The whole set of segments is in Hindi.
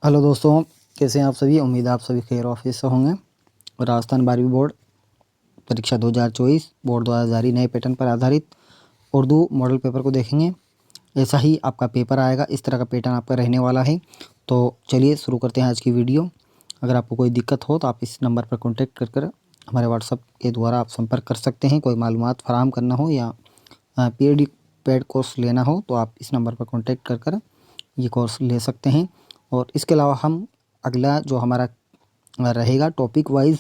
हेलो दोस्तों, कैसे हैं आप सभी। उम्मीद है आप सभी खैर ऑफिस से होंगे। राजस्थान 12वीं बोर्ड परीक्षा 2024 बोर्ड द्वारा जारी नए पैटर्न पर आधारित उर्दू मॉडल पेपर को देखेंगे। ऐसा ही आपका पेपर आएगा, इस तरह का पैटर्न आपका रहने वाला है। तो चलिए शुरू करते हैं आज की वीडियो। अगर आपको कोई दिक्कत हो तो आप इस नंबर पर कॉन्टैक्ट कर हमारे व्हाट्सएप के द्वारा आप संपर्क कर सकते हैं। कोई मालूमात फराहम करना हो या पीएडी पेड कोर्स लेना हो तो आप इस नंबर पर कॉन्टैक्ट कर ये कोर्स ले सकते हैं। और इसके अलावा हम अगला जो हमारा रहेगा टॉपिक वाइज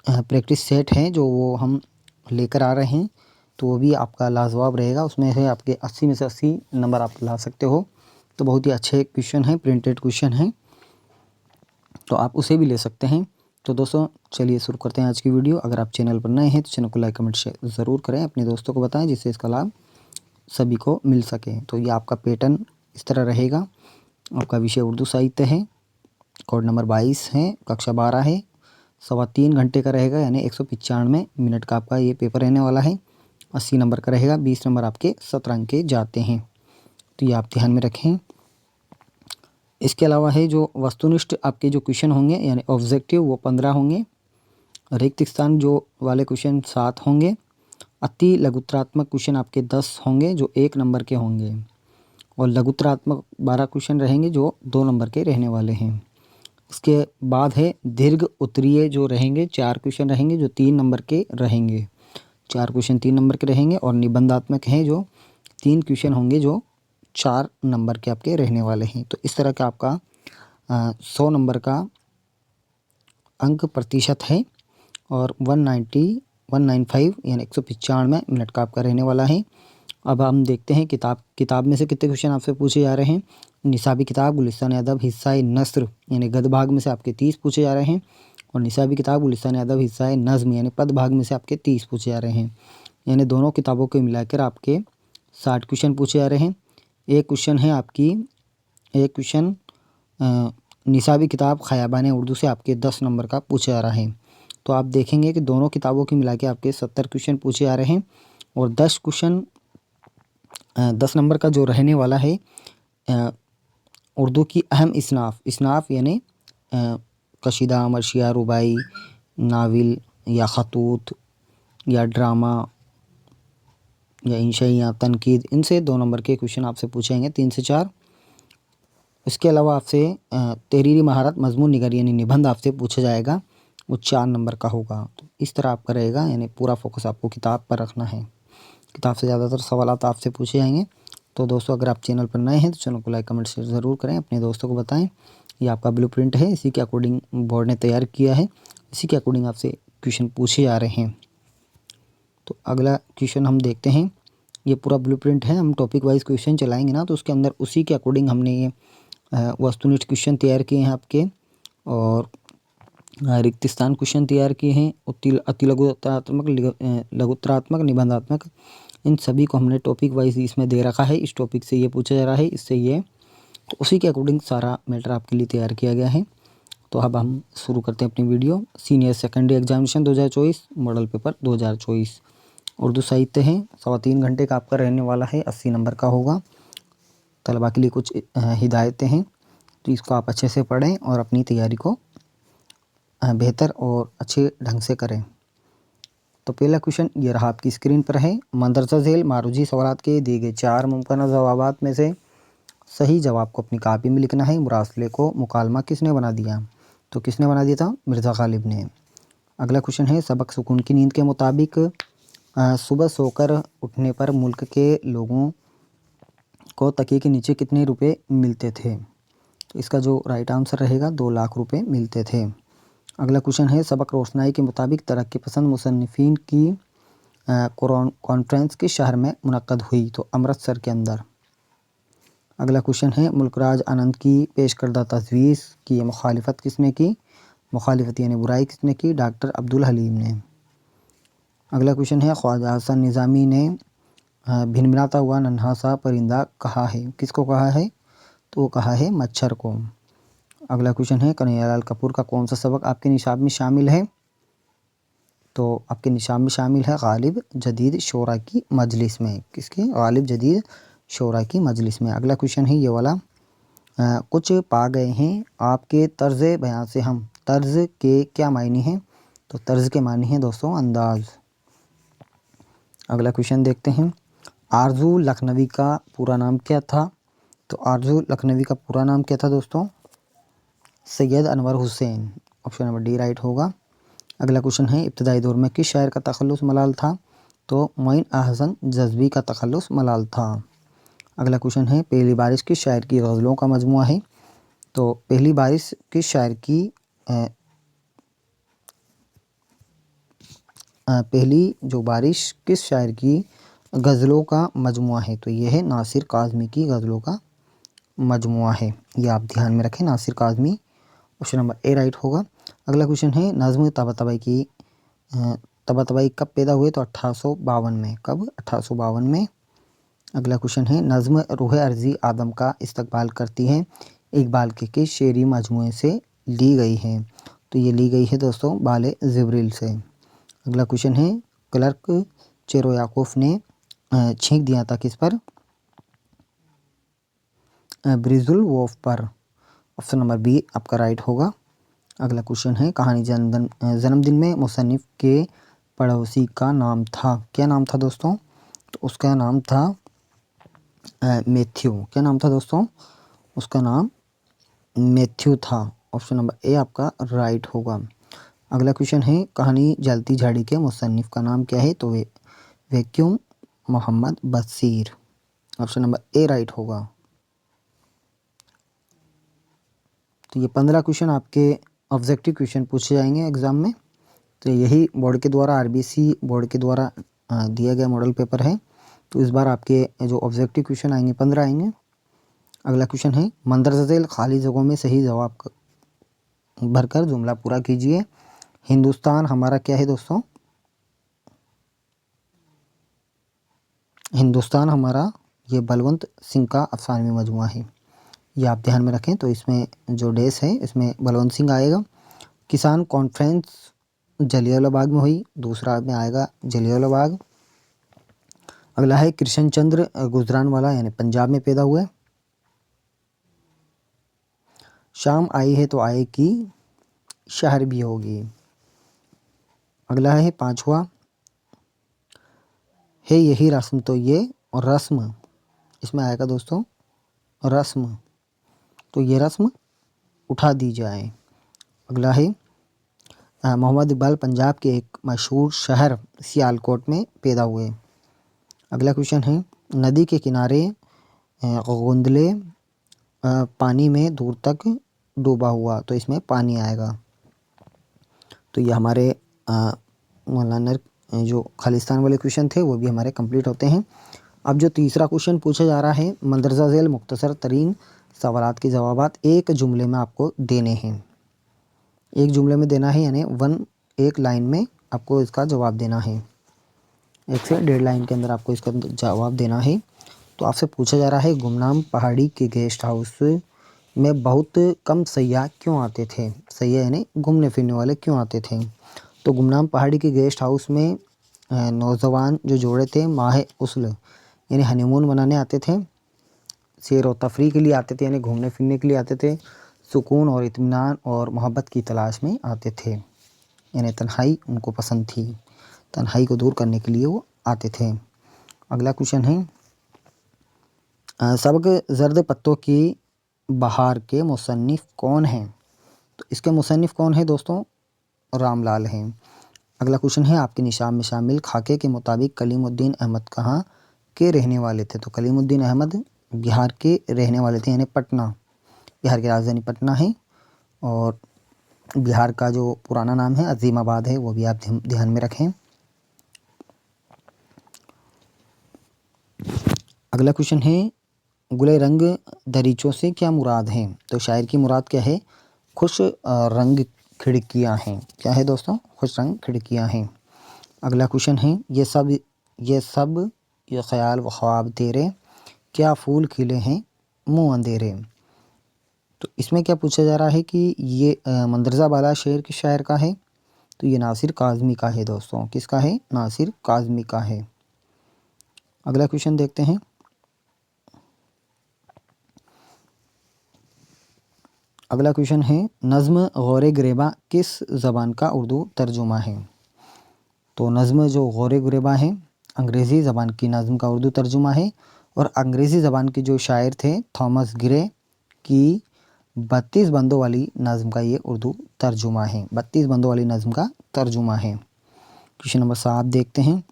प्रैक्टिस सेट है जो वो हम लेकर आ रहे हैं, तो वो भी आपका लाजवाब रहेगा। उसमें से आपके 80 में से 80 नंबर आप ला सकते हो। तो बहुत ही अच्छे क्वेश्चन हैं, प्रिंटेड क्वेश्चन हैं, तो आप उसे भी ले सकते हैं। तो दोस्तों चलिए शुरू करते हैं आज की वीडियो। अगर आप चैनल पर नए हैं तो चैनल को लाइक कमेंट शेयर ज़रूर करें, अपने दोस्तों को बताएं जिससे इसका लाभ सभी को मिल सके। तो ये आपका पैटर्न इस तरह रहेगा। आपका विषय उर्दू साहित्य है, कोड नंबर 22 है, कक्षा 12 है, 3.25 घंटे का रहेगा, यानी 195 मिनट का आपका ये पेपर रहने वाला है। 80 नंबर का रहेगा, 20 नंबर आपके 17 अंक के जाते हैं, तो ये आप ध्यान में रखें। इसके अलावा है जो वस्तुनिष्ठ आपके जो क्वेश्चन होंगे यानी ऑब्जेक्टिव वो 15 होंगे। रिक्त स्थान जो वाले क्वेश्चन 7 होंगे। अति लघुत्रात्मक क्वेश्चन आपके 10 होंगे जो 1 नंबर के होंगे, और लघुत्रात्मक 12 क्वेश्चन रहेंगे जो 2 नंबर के रहने वाले हैं। इसके बाद है दीर्घ उत्तरीय जो रहेंगे 4 क्वेश्चन रहेंगे जो 3 नंबर के रहेंगे, 4 क्वेश्चन 3 नंबर के रहेंगे। और निबंधात्मक हैं जो 3 क्वेश्चन होंगे जो 4 नंबर के आपके रहने वाले हैं। तो इस तरह का आपका 100 नंबर का अंक प्रतिशत है, और 195 यानी 195 मिनट का आपका रहने वाला है। अब हम देखते हैं किताब में से कितने क्वेश्चन आपसे पूछे जा रहे हैं। निसाबी किताब गुलिस्तान अदब हिस्सा नस्र यानी गद्य भाग में से आपके 30 पूछे जा रहे हैं, और निसाबी किताब गुलिस्तान अदब हिस्सा नज़्म यानी पद भाग में से आपके 30 पूछे जा रहे हैं। यानी दोनों किताबों को मिलाकर आपके 60 क्वेश्चन पूछे जा रहे हैं। एक क्वेश्चन निसाबी किताब खयाबान उर्दू से आपके 10 नंबर का पूछा जा रहा है। तो आप देखेंगे कि दोनों किताबों की मिला के आपके 70 क्वेश्चन पूछे जा रहे हैं, और 10 क्वेश्चन 10 नंबर का जो रहने वाला है उर्दू की अहम इसनाफ यानी कशीदा, मर्शिया, रुबाई, नावल या खतूत या ड्रामा या इंशाई या तनकीद, इनसे 2 नंबर के क्वेश्चन आपसे पूछेंगे, 3 से 4। इसके अलावा आपसे तहरीरी महारत मजमून निगर यानी निबंध आपसे पूछा जाएगा, वो 4 नंबर का होगा। तो इस तरह आपका रहेगा, यानी पूरा फोकस आपको किताब पर रखना है। किताब से ज़्यादातर सवाल आपसे पूछे जाएंगे। तो दोस्तों अगर आप चैनल पर नए हैं तो चैनल को लाइक कमेंट शेयर ज़रूर करें, अपने दोस्तों को बताएं। ये आपका ब्लूप्रिंट है, इसी के अकॉर्डिंग बोर्ड ने तैयार किया है, इसी के अकॉर्डिंग आपसे क्वेश्चन पूछे जा रहे हैं। तो अगला क्वेश्चन हम देखते हैं। ये पूरा ब्लूप्रिंट है, हम टॉपिक वाइज क्वेश्चन चलाएंगे ना, तो उसके अंदर उसी के अकॉर्डिंग हमने ये वस्तुनिष्ठ क्वेश्चन तैयार किए हैं आपके, और रिक्त स्थान क्वेश्चन तैयार किए हैं, अति लघुत्रात्मक, निबंधात्मक, इन सभी को हमने टॉपिक वाइज इसमें दे रखा है। इस टॉपिक से ये पूछा जा रहा है, इससे ये, तो उसी के अकॉर्डिंग सारा मैटर आपके लिए तैयार किया गया है। तो अब हम शुरू करते हैं अपनी video. Senior secondary examination 2024 model paper 2024 Urdu साहित्य है, 3.25 घंटे का आपका रहने वाला है, 80 नंबर का होगा। तलबा के लिए कुछ हिदायतें हैं, तो इसको आप अच्छे से पढ़ें और अपनी तैयारी को बेहतर और अच्छे ढंग से करें। तो पहला क्वेश्चन ये रहा, आपकी स्क्रीन पर है। मंदरजा झेल मारूजी सवालात के दिए गए 4 मुमकिन जवाबात में से सही जवाब को अपनी कापी में लिखना है। मुरासले को मुकालमा किसने बना दिया? तो किसने बना दिया था? मिर्ज़ा गालिब ने। अगला क्वेश्चन है, सबक सुकून की नींद के मुताबिक सुबह सोकर उठने पर मुल्क के लोगों को तकिए के नीचे कितने रुपए मिलते थे? तो इसका जो राइट आंसर रहेगा 2 लाख रुपए मिलते थे। अगला क्वेश्चन है, सबक रोशनाई के मुताबिक तरक्की पसंद मुसन्निफिन की कॉन्फ्रेंस किस शहर में मुनक्कद हुई? तो अमृतसर के अंदर। अगला क्वेश्चन है, मुल्कराज आनंद की पेश करदा तजवीज़ की मुखालिफत किसने की? मुखालिफत यानी बुराई किसने की? डॉक्टर अब्दुल हलीम ने। अगला क्वेश्चन है, ख्वाजा हसन निज़ामी ने भिनभिनाता हुआ नन्हा सा परिंदा कहा है, किसको कहा है? तो वो कहा है मच्छर को। अगला क्वेश्चन है, कन्हैयालाल कपूर का कौन सा सबक आपके निशाब में शामिल है? तो आपके निशाब में शामिल है गालिब जदीद शोरा की मजलिस में। किसके? गालिब जदीद शोरा की मजलिस में। अगला क्वेश्चन है ये वाला, कुछ पा गए हैं आपके तर्ज बयां से हम। तर्ज के क्या मायने हैं? तो तर्ज के मायने हैं दोस्तों अंदाज। अगला क्वेश्चन देखते हैं। आरजू लखनवी का पूरा नाम क्या था? तो आरजू लखनवी का पूरा नाम क्या था दोस्तों? Syed Anwar Hussain. Option number D right होगा। अगला क्वेश्चन है, इब्तदाई दौर में किस शायर का तखल्लुस मलाल था? तो मोइन अहसन जज़्बी का तखल्लुस मलाल था। अगला क्वेश्चन है, पहली बारिश किस शायर की गज़लों का मजमुआ है? तो पहली बारिश किस शायर की पहली जो बारिश किस शायर की गज़लों का मजमुआ है? तो यह है नासिर काज़मी की गज़लों का मजमुआ है। ये आप ध्यान में रखें, Nasir Kazmi. Option number A right होगा। अगला क्वेश्चन है, नज़्म तबातबाई कब पैदा हुए? तो 1852 में। कब? 1852 में। अगला क्वेश्चन है, नज़्म रूह अर्ज़ी आदम का इस्तकबाल करती है इकबाल के किस शेरी मजमूए से ली गई है? तो ये ली गई है दोस्तों बाले जिब्रिल से। अगला क्वेश्चन है, क्लर्क चेरोयाकोफ ने छींक दिया था किस पर? ब्रिजुल वोफ पर। ऑप्शन नंबर बी आपका राइट होगा। अगला क्वेश्चन है, कहानी जन्मदिन में मुसन्निफ के पड़ोसी का नाम था? क्या नाम था दोस्तों? तो उसका नाम था मैथ्यू। क्या नाम था दोस्तों? उसका नाम मैथ्यू था। ऑप्शन नंबर ए आपका राइट होगा। अगला क्वेश्चन है, कहानी जलती झाड़ी के मुसन्निफ का नाम क्या है? तो वे Vaikom Muhammad Basheer. Option number A right होगा। तो ये 15 क्वेश्चन आपके ऑब्जेक्टिव क्वेश्चन पूछे जाएंगे एग्ज़ाम में। तो यही बोर्ड के द्वारा आरबीसी बोर्ड के द्वारा दिया गया मॉडल पेपर है। तो इस बार आपके जो ऑब्जेक्टिव क्वेश्चन आएंगे 15 आएंगे। अगला क्वेश्चन है, मंदरजा झैल खाली जगहों में सही जवाब भरकर जुमला पूरा कीजिए। हिंदुस्तान हमारा क्या है दोस्तों? हिंदुस्तान हमारा ये बलवंत सिंह का अफसानवी मजमुआ है। ये आप ध्यान में रखें। तो इसमें जो डेस है इसमें बलवंत सिंह आएगा। किसान कॉन्फ्रेंस जलियांवाला बाग में हुई, दूसरा में आएगा जलियांवाला बाग। अगला है, कृष्ण चंद्र गुजरानवाला यानी पंजाब में पैदा हुए। शाम आई है तो आए की शहर भी होगी। अगला है 5वां, है यही रस्म तो ये और रस्म, इसमें आएगा दोस्तों रस्म, तो ये रस्म उठा दी जाए। अगला है, मोहम्मद इकबाल पंजाब के एक मशहूर शहर सियालकोट में पैदा हुए। अगला क्वेश्चन है, नदी के किनारे गोंदले पानी में दूर तक डूबा हुआ, तो इसमें पानी आएगा। तो ये हमारे मौलाना जो खालिस्तान वाले क्वेश्चन थे वो भी हमारे कंप्लीट होते हैं। अब जो तीसरा क्वेश्चन पूछा जा रहा है, मंदरजा झैल मुख्तसर तरीन सवालात के जवाबात एक जुमले में आपको देने हैं। एक जुमले में देना है यानी एक लाइन में आपको इसका जवाब देना है। 1 से 1.5 लाइन के अंदर आपको इसका जवाब देना है। तो आपसे पूछा जा रहा है, गुमनाम पहाड़ी के गेस्ट हाउस में बहुत कम सयाह क्यों आते थे? सयाह यानी घूमने फिरने वाले क्यों आते थे? तो गुमनाम पहाड़ी के गेस्ट हाउस में नौजवान जो जोड़े थे माह उस्ल यानी हनीमून मनाने आते थे, सैर व तफरी के लिए आते थे यानी घूमने फिरने के लिए आते थे, सुकून और इत्मीनान और मोहब्बत की तलाश में आते थे यानी तन्हाई उनको पसंद थी, तन्हाई को दूर करने के लिए वो आते थे। अगला क्वेश्चन है, सबक ज़र्द पत्तों की बहार के मुसन्निफ़ कौन हैं? तो इसके मुसन्निफ़ कौन है दोस्तों? रामलाल हैं। अगला क्वेश्चन है, आपके निशान में शामिल खाके के मुताबिक कलीमुद्दीन अहमद कहाँ के रहने वाले थे? तो कलीमुद्दीन अहमद बिहार के रहने वाले थे यानी पटना, बिहार की राजधानी पटना है। और बिहार का जो पुराना नाम है अजीमाबाद है, वो भी आप ध्यान में रखें। अगला क्वेश्चन है, गुले रंग दरीचों से क्या मुराद है? तो शायर की मुराद क्या है? खुश रंग खिड़कियां हैं। क्या है दोस्तों? खुश रंग खिड़कियां हैं। अगला क्वेश्चन है, ये ख्याल व ख्वाब तेरे क्या फूल खिले हैं मुँह अंधेरे। तो इसमें क्या पूछा जा रहा है कि ये मंदरजा बाला शेर किस शायर का है? तो ये नासिर काज़मी का है दोस्तों। किसका है? नासिर काज़मी का है। अगला क्वेश्चन देखते हैं, अगला क्वेश्चन है नज़्म गौरे गुरेबा किस ज़बान का उर्दू तर्जुमा है। तो नज़्म जो गौरे गुरेबा है अंग्रेज़ी ज़बान की नज़्म का उर्दू तर्जुमा है और अंग्रेज़ी ज़बान के जो शायर थे थॉमस ग्रे की 32 बंदों वाली नज़्म का ये उर्दू तर्जुमा है। 32 बंदों वाली नज़्म का तर्जुमा है। क्वेश्चन नंबर 7 देखते हैं।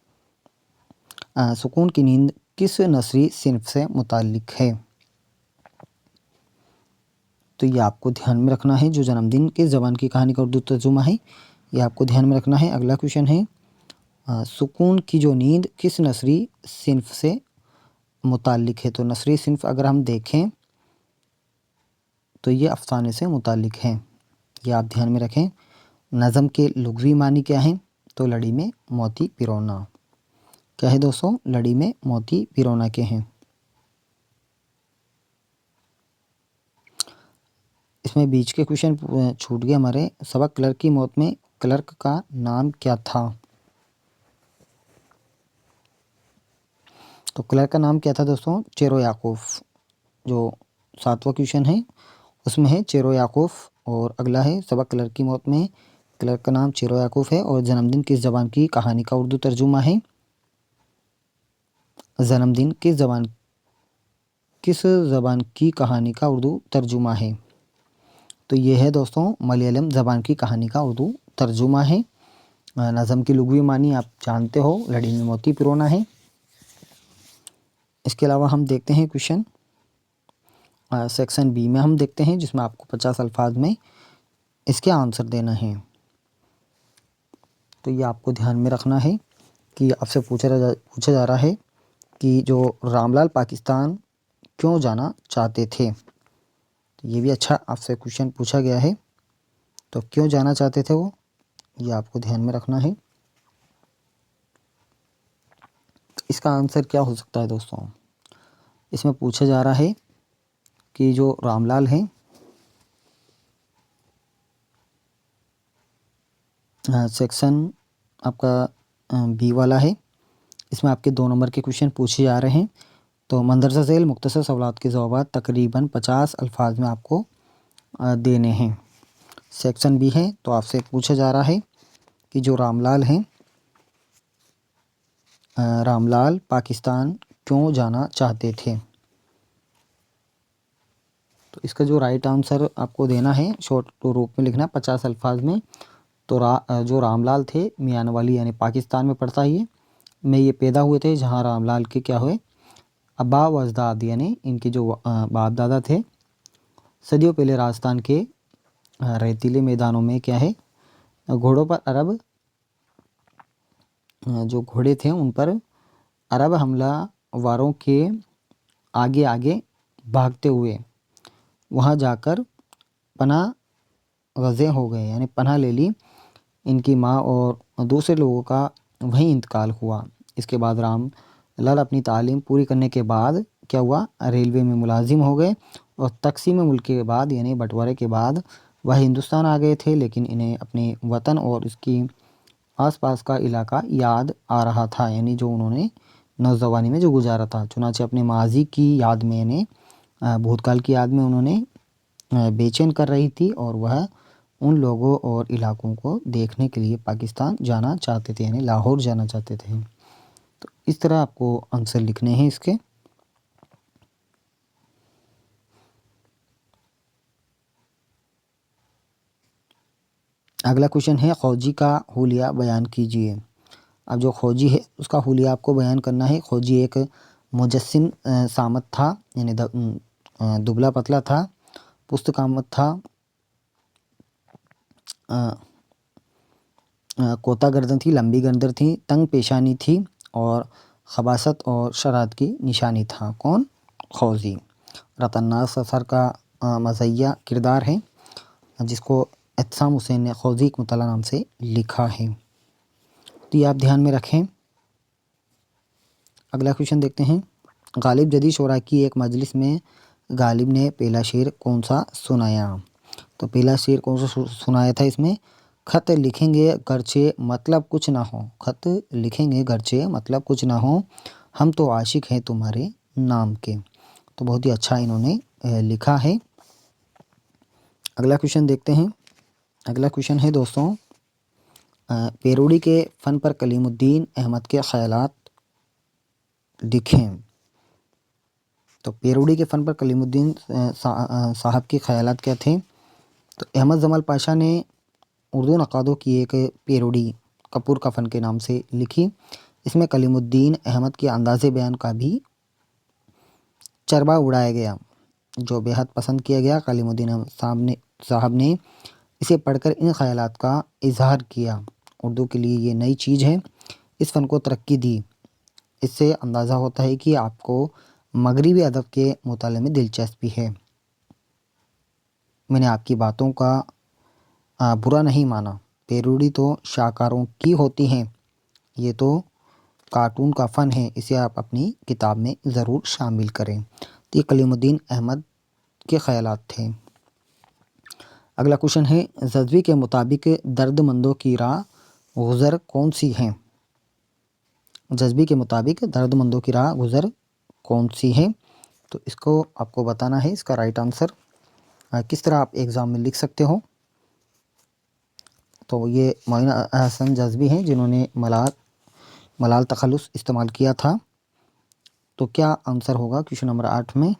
सुकून की नींद किस नस्री सिन्फ से मुताल्लिक है। तो ये आपको ध्यान में रखना है। जो जन्मदिन किस ज़बान की कहानी का उर्दू तर्जुमा है ये आपको ध्यान में रखना है। अगला क्वेश्चन है सुकून की जो नींद किस नस्री सिन्फ से मुताल्लिक है। तो नस्री सिन्फ अगर हम देखें तो ये अफसाने से मुताल्लिक है। ये आप ध्यान में रखें। नज़म के लुग़वी मानी क्या है। तो लड़ी में मोती पिरोना। क्या है दोस्तों, लड़ी में मोती पिरोना के हैं। इसमें बीच के क्वेश्चन छूट गए हमारे। सबक क्लर्क की मौत में क्लर्क का नाम क्या था। तो क्लर्क का नाम क्या था दोस्तों, चेरो याकूफ। जो 7वां क्वेश्चन है उसमें है चेरो याकूफ। और अगला है सबक क्लर्क की मौत में क्लर्क का नाम चेरो याकूफ है और जन्मदिन किस ज़बान की कहानी का उर्दू तर्जुमा है। जन्मदिन किस ज़बान की कहानी का उर्दू तर्जुमा है। तो ये है दोस्तों मलयालम ज़बान की कहानी का उर्दू तर्जुमा है। नज़म की लुग़वी मानी आप जानते हो, लड़ी में मोती पिरोना है। इसके अलावा हम देखते हैं क्वेश्चन सेक्शन बी में हम देखते हैं जिसमें आपको 50 अल्फाज में इसके आंसर देना है। तो ये आपको ध्यान में रखना है कि आपसे पूछा जा रहा है कि जो रामलाल पाकिस्तान क्यों जाना चाहते थे। तो ये भी अच्छा आपसे क्वेश्चन पूछा गया है। तो क्यों जाना चाहते थे वो, ये आपको ध्यान में रखना है। तो इसका आंसर क्या हो सकता है दोस्तों। इसमें पूछा जा रहा है कि जो रामलाल हैं सेक्शन आपका बी वाला है। इसमें आपके 2 नंबर के क्वेश्चन पूछे जा रहे हैं। तो मंदरजा झेल मुख्तसर सवालात के जवाब तकरीबन 50 अल्फाज में आपको देने हैं। सेक्शन बी है तो आपसे पूछा जा रहा है कि जो रामलाल हैं रामलाल पाकिस्तान क्यों जाना चाहते थे। तो इसका जो राइट आंसर आपको देना है शॉर्ट रूप में लिखना 50 अल्फाज में। तो जो रामलाल थे मियानवाली यानी पाकिस्तान में पड़ता है ये पैदा हुए थे जहाँ रामलाल के क्या हुए अब्बा व अजदाद यानी इनके जो बाप दादा थे सदियों पहले राजस्थान के रेतीले मैदानों में क्या है घोड़ों पर अरब जो घोड़े थे उन पर अरब हमलावरों के आगे आगे भागते हुए वहाँ जाकर पनाह गज़े हो गए यानी पनाह ले ली। इनकी माँ और दूसरे लोगों का वहीं इंतकाल हुआ। इसके बाद राम लाल अपनी तालीम पूरी करने के बाद क्या हुआ रेलवे में मुलाजिम हो गए और तकसीम मुल्क के बाद यानी बंटवारे के बाद वह हिंदुस्तान आ गए थे। लेकिन इन्हें अपने वतन और इसकी आसपास का इलाका याद आ रहा था यानी जो उन्होंने नौजवानी में जो गुजारा था। चुनांचे अपने माजी की याद में इन्हें भूतकाल की याद में उन्होंने बेचैन कर रही थी और वह उन लोगों और इलाकों को देखने के लिए पाकिस्तान जाना चाहते थे यानी लाहौर जाना चाहते थे। तो इस तरह आपको आंसर लिखने हैं इसके। अगला क्वेश्चन है खौजी का हुलिया बयान कीजिए। अब जो खौजी है उसका हुलिया आपको बयान करना है। खौजी एक मुजस्सिम सामत था यानी दुबला पतला था, पुस्त कामत था, कोता गर्दन थी, लंबी गर्दन थी, तंग पेशानी थी और खबासत और शरारत की निशानी था। कौन, खौजी। रतन्नास सफ़र का मज़िया किरदार है जिसको एहतसाम हुसैन ने खौजी एक मुतला नाम से लिखा है। तो ये आप ध्यान में रखें। अगला क्वेश्चन देखते हैं। गालिब जदी शोरा की एक मजलिस में गालिब ने पहला शेर कौन सा सुनाया। तो पहला शेर कौन सा सुनाया था इसमें, खत लिखेंगे गरचे मतलब कुछ ना हो। खत लिखेंगे गरचे मतलब कुछ ना हो, हम तो आशिक हैं तुम्हारे नाम के। तो बहुत ही अच्छा इन्होंने लिखा है। अगला क्वेश्चन देखते हैं। अगला क्वेश्चन है दोस्तों, पेरोडी के फ़न पर कलीमुद्दीन अहमद के ख़यालात लिखें। तो पेरोडी के फ़न पर कलीमुद्दीन साहब के ख़यालात क्या थे? तो अहमद जमाल पाशा ने उर्दू नक़ादों की एक पेरोडी कपूर का फ़न के नाम से लिखी। इसमें कलीमुद्दीन अहमद के अंदाज़े बयान का भी चरबा उड़ाया गया, जो बेहद पसंद किया गया। कलीमुद्दीन साहब ने इसे पढ़कर इन ख़यालात का इजहार किया। उर्दू के लिए ये नई चीज़ है, इस फ़न को तरक्की दी। इससे अंदाज़ा होता है कि आपको मगरिबी अदब के मुताले में दिलचस्पी है। मैंने आपकी बातों का बुरा नहीं माना। पेरोडी तो शाहकारों की होती हैं, ये तो कार्टून का फ़न है, इसे आप अपनी किताब में ज़रूर शामिल करें। तो ये कलीमुद्दीन अहमद के ख़यालात थे। अगला क्वेश्चन है, जज़्बी के मुताबिक दर्दमंदों की राह गुज़र कौन सी है? जज़्बी के मुताबिक दर्दमंदों की राह गुज़र कौन सी है? तो इसको आपको बताना है, इसका राइट आंसर किस तरह आप एग्ज़ाम में लिख सकते हो। तो ये मोइन हसन जज़्बी हैं जिन्होंने मलाल तखल्लुस इस्तेमाल किया था। तो क्या आंसर होगा क्वेश्चन नंबर 8 में?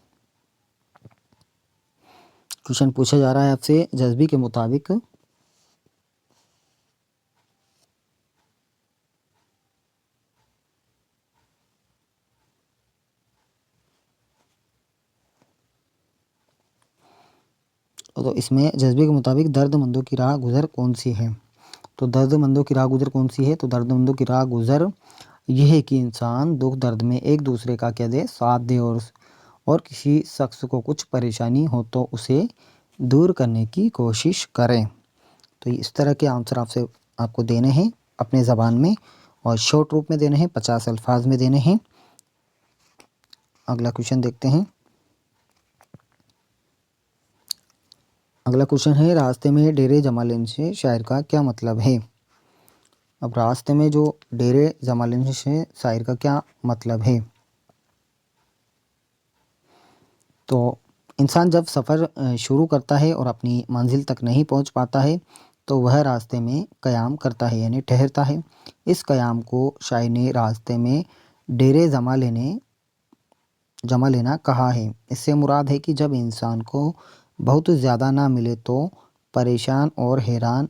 क्वेश्चन पूछा जा रहा है आपसे, जज़्बी के मुताबिक तो इसमें जज़्बे के मुताबिक दर्दमंदों की राह गुज़र कौन सी है? तो दर्दमंदों की राह गुज़र कौन सी है? तो दर्दमंदों की राह गुज़र यह है कि इंसान दुख दर्द में एक दूसरे का क्या दे, साथ दे, और किसी शख्स को कुछ परेशानी हो तो उसे दूर करने की कोशिश करें। तो इस तरह के आंसर आपको देने हैं अपने ज़बान में, और शॉर्ट रूप में देने हैं, 50 अल्फाज में देने हैं। अगला क्वेश्चन देखते हैं। अगला क्वेश्चन है, रास्ते में डेरे जमा लेने से शायर का क्या मतलब है? अब रास्ते में जो डेरे जमा लेने से शायर का क्या मतलब है? तो इंसान जब सफ़र शुरू करता है और अपनी मंजिल तक नहीं पहुंच पाता है, तो वह रास्ते में क़याम करता है, यानी ठहरता है। इस क़याम को शायर ने रास्ते में डेरे जमा लेना कहा है। इससे मुराद है कि जब इंसान को बहुत ज़्यादा ना मिले तो परेशान और हैरान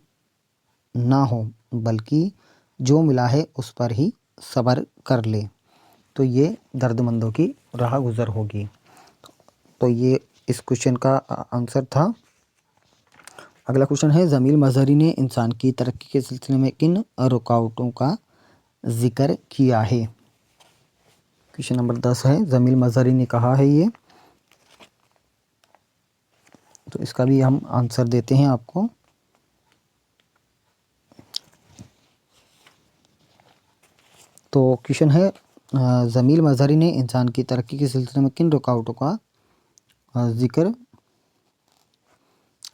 ना हो, बल्कि जो मिला है उस पर ही सब्र कर ले। तो ये दर्दमंदों की राह गुज़र होगी। तो ये इस क्वेश्चन का आंसर था। अगला क्वेश्चन है, जमील मजहरी ने इंसान की तरक्की के सिलसिले में किन रुकावटों का जिक्र किया है? क्वेश्चन नंबर 10 है, जमील मजहरी ने कहा है ये। तो इसका भी हम आंसर देते हैं आपको। तो क्वेश्चन है, जमील मजहरी ने इंसान की तरक्की के सिलसिले में किन रुकावटों का जिक्र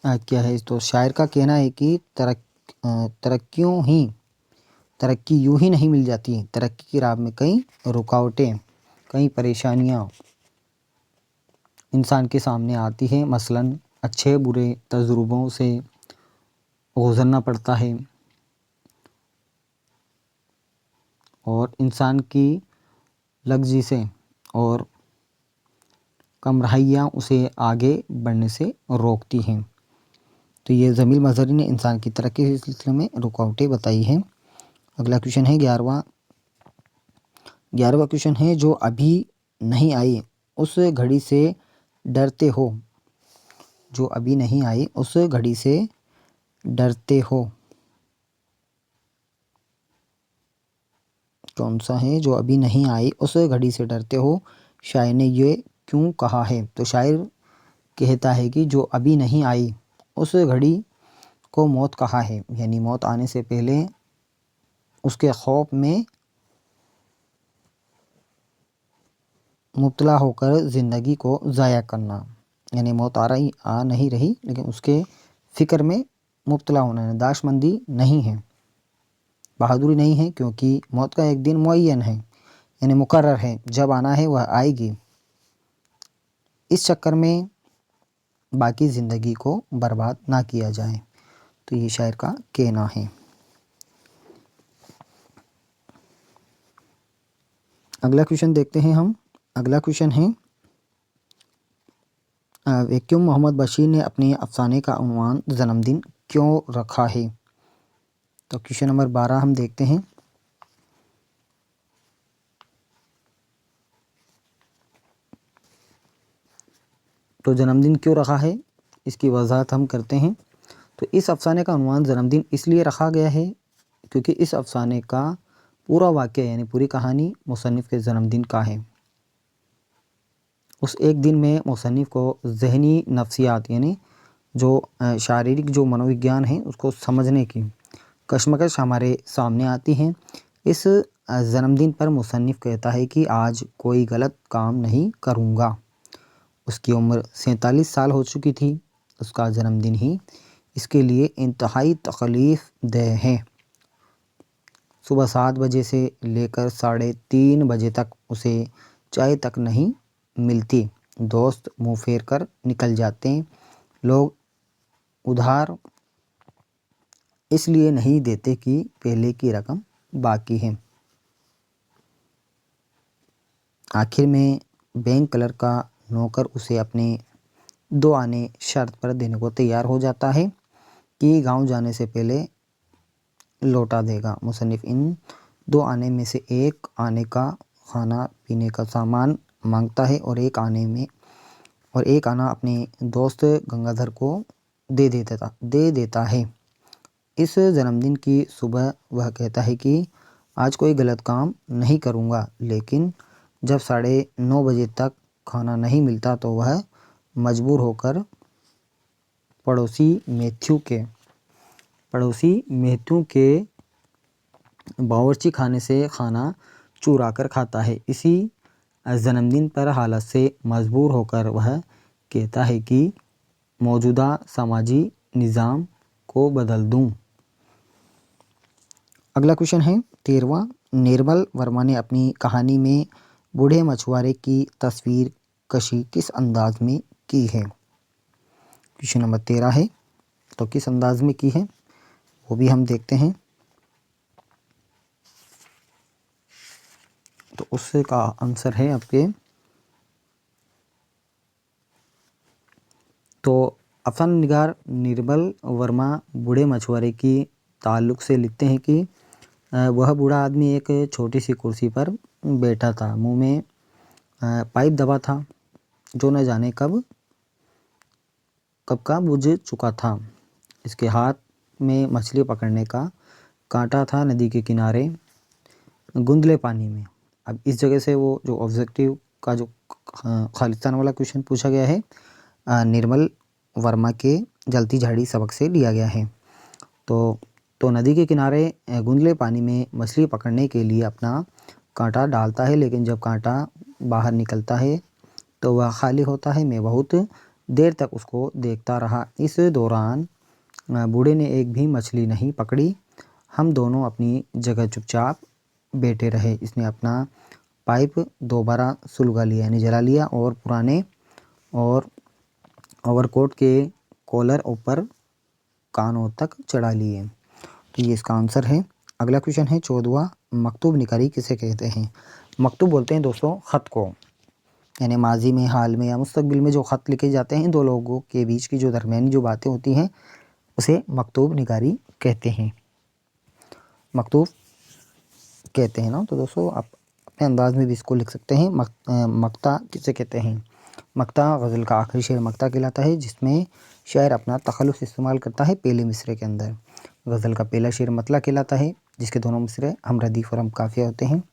किया है? तो शायर का कहना है कि तरक्की यूं ही नहीं मिल जाती। तरक्की की राह में कई रुकावटें, कई परेशानियां इंसान के सामने आती हैं। मसलन अच्छे बुरे तजुर्बों से गुज़रना पड़ता है, और इंसान की लग्ज़ी से और कमराहियाँ उसे आगे बढ़ने से रोकती हैं। तो ये जमील मजहरी ने इंसान की तरक्की के सिलसिले में रुकावटें बताई हैं। अगला क्वेश्चन है 11वां क्वेश्चन है, जो अभी नहीं आई उस घड़ी से डरते हो? जो अभी नहीं आई उस घड़ी से डरते हो, कौन सा है? जो अभी नहीं आई उस घड़ी से डरते हो, शायर ने ये क्यों कहा है? तो शायर कहता है कि जो अभी नहीं आई उस घड़ी को मौत कहा है, यानी मौत आने से पहले उसके खौफ में मुब्तला होकर ज़िंदगी को ज़ाया करना, यानी मौत आ नहीं रही लेकिन उसके फ़िक्र में मुब्तला होना, दाशमंदी नहीं है, बहादुरी नहीं है, क्योंकि मौत का एक दिन मुअय्यन है, यानी मुकर्रर है, जब आना है वह आएगी। इस चक्कर में बाकी ज़िंदगी को बर्बाद ना किया जाए। तो ये शायर का कहना है। अगला क्वेश्चन देखते हैं हम। अगला क्वेश्चन है वैक्यूम मोहम्मद बशीर ने अपने अफसाने का उन्वान जन्मदिन क्यों रखा है? तो क्वेश्चन नंबर 12 हम देखते हैं। तो जन्मदिन क्यों रखा है, इसकी वजाहत हम करते हैं। तो इस अफसाने का उन्वान जन्मदिन इसलिए रखा गया है क्योंकि इस अफसाने का पूरा वाक़या यानी पूरी कहानी मुसन्निफ़ के जन्मदिन का है। उस एक दिन में मुसन्निफ़ को ज़हनी नफ्सियात यानी जो शारीरिक जो मनोविज्ञान है उसको समझने की कशमकश हमारे सामने आती हैं। इस जन्मदिन पर मुसन्निफ़ कहता है कि आज कोई गलत काम नहीं करूँगा। उसकी उम्र 47 साल हो चुकी थी। उसका जन्मदिन ही इसके लिए इंतहाई तकलीफ़ देह है। सुबह 7 बजे से लेकर 3:30 बजे तक उसे चाय तक नहीं मिलती। दोस्त मुँह फेर कर निकल जाते हैं। लोग उधार इसलिए नहीं देते कि पहले की रकम बाकी है। आखिर में बैंक क्लर्क का नौकर उसे अपने 2 आने शर्त पर देने को तैयार हो जाता है कि गांव जाने से पहले लौटा देगा। मुसन्निफ़ इन 2 आने में से 1 आने का खाना पीने का सामान मांगता है और एक आना अपने दोस्त गंगाधर को दे देता है। इस जन्मदिन की सुबह वह कहता है कि आज कोई गलत काम नहीं करूँगा, लेकिन जब 9:30 बजे तक खाना नहीं मिलता तो वह मजबूर होकर पड़ोसी मैथ्यू के बावर्ची खाने से खाना चुरा कर खाता है। इसी जन्मदिन पर हालत से मजबूर होकर वह कहता है कि मौजूदा समाजी निज़ाम को बदल दूं। अगला क्वेश्चन है 13वां। निर्मल वर्मा ने अपनी कहानी में बूढ़े मछुआरे की तस्वीर कशी किस अंदाज में की है? क्वेश्चन नंबर 13 है, तो किस अंदाज में की है वो भी हम देखते हैं। तो उसका आंसर है आपके, तो अफसाना निगार निर्मल वर्मा बूढ़े मछुआरे की ताल्लुक़ से लिखते हैं कि वह बूढ़ा आदमी एक छोटी सी कुर्सी पर बैठा था। मुंह में पाइप दबा था जो न जाने कब का बुझ चुका था। इसके हाथ में मछली पकड़ने का कांटा था। नदी के किनारे गुंदले पानी में। अब इस जगह से वो जो ऑब्जेक्टिव का जो खालिस्तान वाला क्वेश्चन पूछा गया है निर्मल वर्मा के जलती झाड़ी सबक से लिया गया है। तो नदी के किनारे गुंदले पानी में मछली पकड़ने के लिए अपना कांटा डालता है, लेकिन जब कांटा बाहर निकलता है तो वह खाली होता है। मैं बहुत देर तक उसको देखता रहा। इस दौरान बूढ़े ने एक भी मछली नहीं पकड़ी। हम दोनों अपनी जगह चुपचाप बैठे रहे। इसने अपना पाइप दोबारा सुलगा लिया यानी जला लिया और पुराने और ओवरकोट के कॉलर ऊपर कानों तक चढ़ा लिए। तो ये इसका आंसर है। अगला क्वेश्चन है 14वां। मकतूब निकारी किसे कहते हैं? मकतूब बोलते हैं दोस्तों ख़त को, यानी माजी में, हाल में या मुस्तकबिल में जो ख़त लिखे जाते हैं दो लोगों के बीच की जो दरमियानी जो बातें होती हैं उसे मकतूब निगारी कहते हैं। मकतूब कहते हैं ना, तो दोस्तों आप अपने अंदाज में भी इसको लिख सकते हैं। मक्ता किसे कहते हैं? मक्ता गज़ल का आखिरी शेर मक्ता कहलाता है, जिसमें शायर अपना तखल्लुस इस्तेमाल करता है पहले मिसरे के अंदर। गज़ल का पहला शेर मतला कहलाता है, जिसके दोनों मिसरे हम रदीफ़ और हम काफ़िया होते हैं।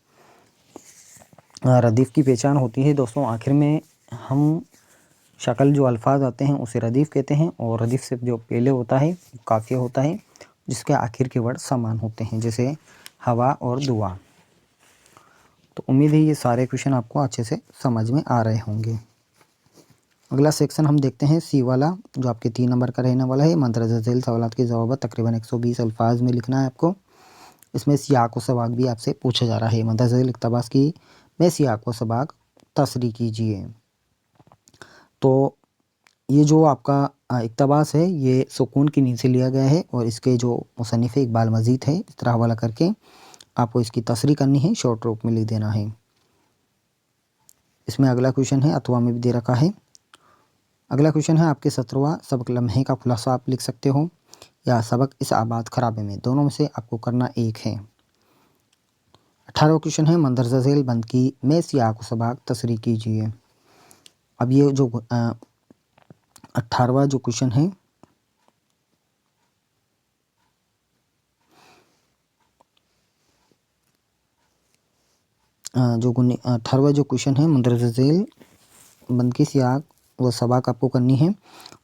रदीफ़ की पहचान होती है दोस्तों आखिर में हम शक्ल जो अल्फाज आते हैं उसे रदीफ़ कहते हैं, और रदीफ़ से जो पहले होता है काफ़िया होता है, जिसके आखिर के वर्ड समान होते हैं, जैसे हवा और दुआ। तो उम्मीद है ये सारे क्वेश्चन आपको अच्छे से समझ में आ रहे होंगे। अगला सेक्शन हम देखते हैं सी वाला, जो आपके 3 नंबर का रहने वाला है। मंदरजा झैल सवालात के जवाब तकरीबन 120 अल्फाज में लिखना है आपको। इसमें सियाक व सबाक भी आपसे पूछा जा रहा है। मंदरजा झैल इक़्तिबास की में सियाक व सबाक तसरी कीजिए। तो ये जो आपका इक़्तिबास है ये सुकून की नींद से लिया गया है और इसके जो मुसन्निफ़ है इकबाल मजीद है। इस तरह हवाला करके आपको इसकी तसरीह करनी है, शॉर्ट रूप में लिख देना है। इसमें अगला क्वेश्चन है, अथवा में भी दे रखा है। अगला क्वेश्चन है आपके 17वां सबक लम्हे का खुलासा आप लिख सकते हो या सबक इस आबाद खराबे में, दोनों में से आपको करना एक है। 18वां क्वेश्चन है मंदरजा झेल बंद की में सियाक व सबाक तसरीह कीजिए। अब ये जो 18वां जो क्वेश्चन है जो 18वां जो क्वेश्चन है मंदरजा झेल बंद की सियाक व सबाक आपको करनी है।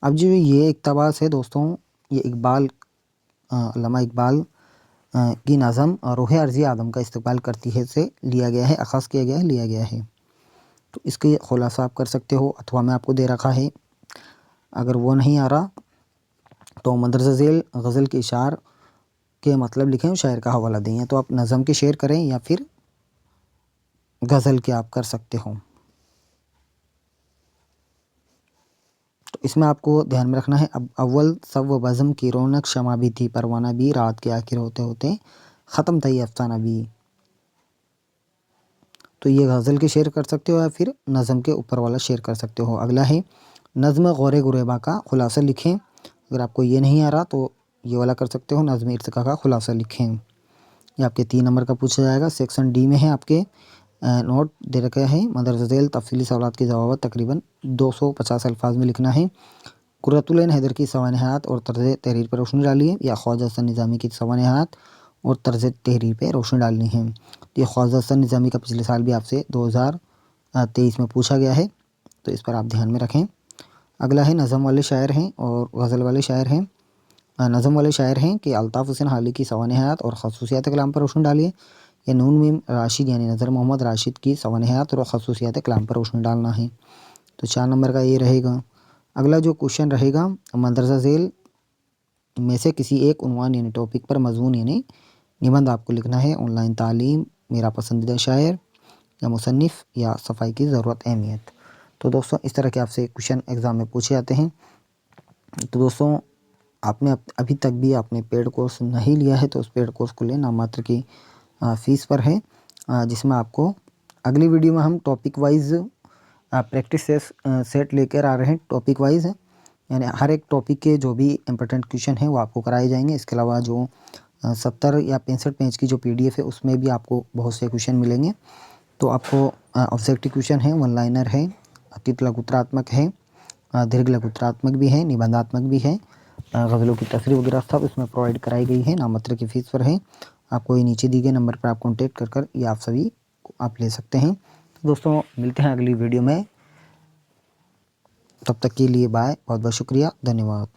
अब जो ये इक़्तिबास है दोस्तों, ये इकबाल अल्लामा इकबाल की नज़म रूह अर्ज़ी आदम का इस्तक़बाल करती है से लिया गया है, अख़ज़ किया गया है, लिया गया है। तो इसके खुलासा आप कर सकते हो, अथवा में आपको दे रखा है। अगर वो नहीं आ रहा तो मंदरजा झेल गज़ल के इशार के मतलब लिखें और शायर का हवाला दें, तो आप नज़म के शेर करें या फिर गज़ल के आप कर सकते हो। तो इसमें आपको ध्यान में रखना है, अब अव्वल सब व बज़म की रौनक शमा भी थी परवाना भी, रात के आखिर होते होते ख़त्म था ये अफ़साना भी। तो ये गज़ल के शेर कर सकते हो या फिर नज़म के ऊपर वाला शेर कर सकते हो। अगला है नज़्म गौरे गुरेबा का खुलासा लिखें। अगर आपको ये नहीं आ रहा तो ये वाला कर सकते हो, नज़्म इर्तिका का खुलासा लिखें। ये आपके 3 नंबर का पूछा जाएगा। सेक्शन डी में है आपके नोट दे रखा है मंदरजा झेल तफसीली सवालात के जवाब तकरीबन 250 अल्फाज में लिखना है। कुर्रतुल ऐन हैदर की सवानहात और तर्ज़ तहरीर पर रोशनी डालिए या ख्वाजा हसन निज़ामी की सवानहात और तर्ज़ तहरीर पे रोशनी डालनी है। तो ये ख्वाजा हसन निज़ामी का पिछले साल भी आपसे 2023 में पूछा गया है, तो इस पर आप ध्यान में रखें। अगला है नज़म वाले शायर हैं और गज़ल वाले शायर हैं। नज़म वाले शायर हैं कि अल्ताफ़ हुसैन हाली की सवानहात और खसूसियात कलाम पर रोशनी डालिए या नून मीम राशिद यानी नज़र मोहम्मद राशिद की सवानहात और खसूसियात कलाम पर रोशनी डालना है। तो 4 नंबर का ये रहेगा। अगला जो क्वेश्चन रहेगा मंदरजा झेल में से किसी एक उन्वान यानी टॉपिक पर मज़मून यानी निबंध आपको लिखना है। ऑनलाइन तालीम, मेरा पसंदीदा शायर या मुसन्निफ़ या सफाई की ज़रूरत अहमियत। तो दोस्तों इस तरह के आपसे क्वेश्चन एग्ज़ाम में पूछे जाते हैं। तो दोस्तों आपने अभी तक भी आपने पेड कोर्स नहीं लिया है तो उस पेड कोर्स को लें, नाममात्र की फ़ीस पर है, जिसमें आपको अगली वीडियो में हम टॉपिक वाइज प्रैक्टिस सेट लेकर आ रहे हैं। टॉपिक वाइज है यानी हर एक टॉपिक के जो भी इम्पोर्टेंट क्वेश्चन हैं वो आपको कराए जाएंगे। इसके अलावा जो 70 या 65 पेज की जो PDF है उसमें भी आपको बहुत से क्वेश्चन मिलेंगे। तो आपको ऑब्जेक्टिव क्वेश्चन है, वन लाइनर है, अतीत लघुत्रात्मक है, दीर्घ लघुत्रात्मक भी है, निबंधात्मक भी है, गज़लों की तसरीह वगैरह सब इसमें प्रोवाइड कराई गई है, नाममात्र की फ़ीस पर है। आपको ये नीचे दिए गए नंबर पर आप कॉन्टेक्ट कर ये आप सभी आप ले सकते हैं। तो दोस्तों मिलते हैं अगली वीडियो में, तब तक के लिए बाय, बहुत बहुत शुक्रिया, धन्यवाद।